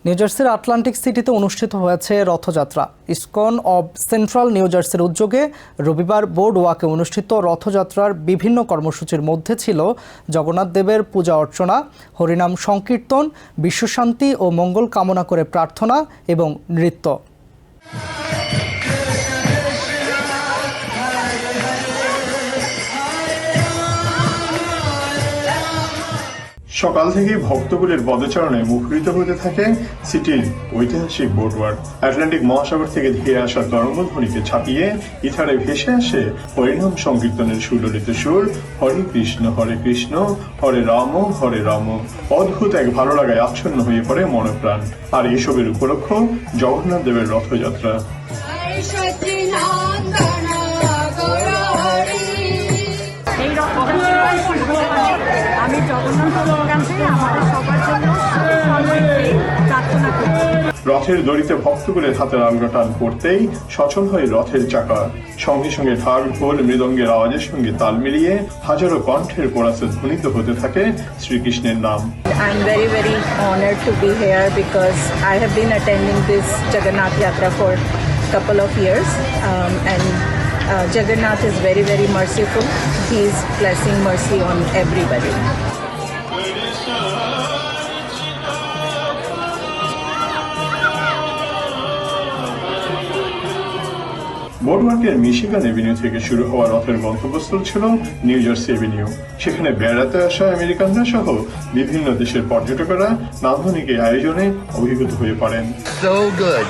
New জার্সির Atlantic সিটিতে অনুষ্ঠিত হয়েছে Rathyatra. ISKCON of Central New জার্সির উদ্যোগে রবিবার বোর্ড ওয়াকে অনুষ্ঠিত রথযাত্রার বিভিন্ন কর্মসূচির মধ্যে ছিল জগন্নাথ দেবের পূজা অর্চনা, হরিনাম সংকীর্তন, বিশ্বশান্তি ও মঙ্গল কামনা করে প্রার্থনা এবং নৃত্য। সকাল থেকে ভক্তকুলের পদচারণে মুখরিত হতে থাকে সিটির ঐতিহাসিক বোটওয়ার্ক। আটলান্টিক মহাসাগর থেকে ধেয়ে আসা তরঙ্গধ্বনিকে ছাপিয়ে ইথারে ভেসে আসে হরিনাম সংকীর্তনের সুললিত সুর, হরে কৃষ্ণ হরে রাম। অদ্ভুত এক ভালো লাগায় আচ্ছন্ন হয়ে পড়ে মনপ্রাণ। আর এসবের উপলক্ষ জগন্নাথ দেবের রথযাত্রা। আমি জগন্নাথের কাছে আমাদের সবার জন্য প্রার্থনা করি। রথের দড়িতে ভক্তকুলের হাতের আলগা টান পড়তেই সচল হয় রথের চাকা। সঙ্গে সঙ্গে ঢাক, ঢোল, মৃদঙ্গের আওয়াজের সঙ্গে তাল মিলিয়ে হাজারো কণ্ঠের কোরাসে ধ্বনিত হতে থাকে শ্রীকৃষ্ণের নাম। I am very, very honored to be here because I have been attending this Jagannath Yatra for a couple of years and Jagannath is very, very merciful. He is blessing mercy on everybody. বোর্ডওয়ার্কের Michigan avenue থেকে শুরু হওয়া রথের গন্তব্যস্থল ছিল new jersey Avenue. সেখানে বেড়াতে আসা আমেরিকানরা সহ বিভিন্ন দেশের পর্যটকেরা নান্দনিক এই আয়োজনে অভিভূত হয়ে পড়েন। So good.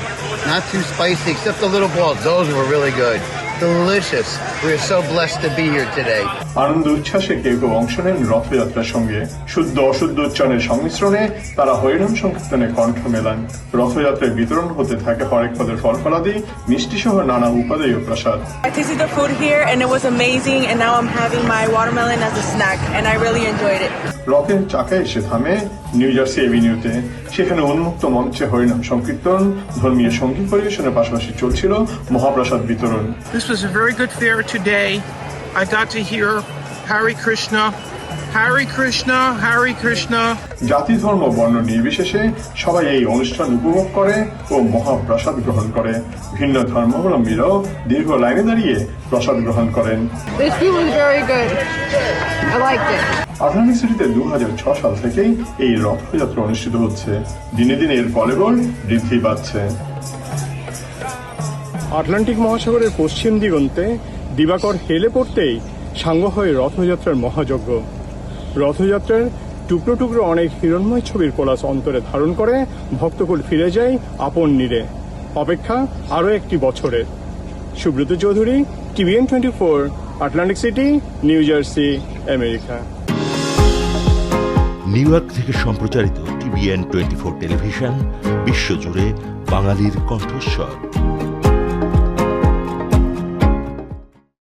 Not too spicy except the little balls. Those were really good. Delicious. We are so blessed to be here today. আনন্দ উচ্ছ্বাসে কেউ কেউ অংশ নেন রথযাত্রার সঙ্গে। শুদ্ধ অশুদ্ধ উচ্চারণের সংমিশ্রণে তারা হরিনাম সংকীর্তনে কণ্ঠ মেলান। রথযাত্রায় বিতরণ হতে থাকে হরেক পদের ফলফলাদি, মিষ্টি সহ নানা উপাদেয় প্রসাদ। I tasted the food here and it was amazing, and now I'm having my watermelon as a snack and I really enjoyed it. রথের চাকা এসে থামে নিউ জার্সি এভিনিউতে। সেখানে উন্মুক্ত মঞ্চে হরিনাম সংকীর্তন, ধর্মীয় সঙ্গীত পরিবেশনের পাশাপাশি চলছিল মহাপ্রসাদ বিতরণ। This was a very good fair today. I got to hear Hare Krishna, Hare Krishna, Hare Krishna. জাতি, ধর্ম, বর্ণ নির্বিশেষে সবাই এই অনুষ্ঠান উপভোগ করে ও মহাপ্রসাদ গ্রহণ করে। ভিন্ন ধর্মাবলম্বীরাও দীর্ঘ লাইনে দাঁড়িয়ে প্রসাদ গ্রহণ করেন। This food was very good. I liked it. Atlantic সিটিতে 2006 সাল থেকেই এই রথযাত্রা অনুষ্ঠিত হচ্ছে। দিনে দিনে এর কলেবর বৃদ্ধি পাচ্ছে। আটলান্টিক মহাসাগরের পশ্চিম দিগন্তে দিবাকর হেলে পড়তেই সাঙ্গ হয় রথযাত্রার মহাযজ্ঞ। রথযাত্রার টুকরো টুকরো অনেক হিরণ্ময় ছবির কোলাস অন্তরে ধারণ করে ভক্তকুল ফিরে যায় আপন নীড়ে। অপেক্ষা আরও একটি বছরের। Subrata Chowdhury, TVN 24, Atlantic city, new jersey, America. New York থেকে সম্প্রচারিত TVN 24 টেলিভিশন বিশ্বজুড়ে বাঙালির কণ্ঠস্বর।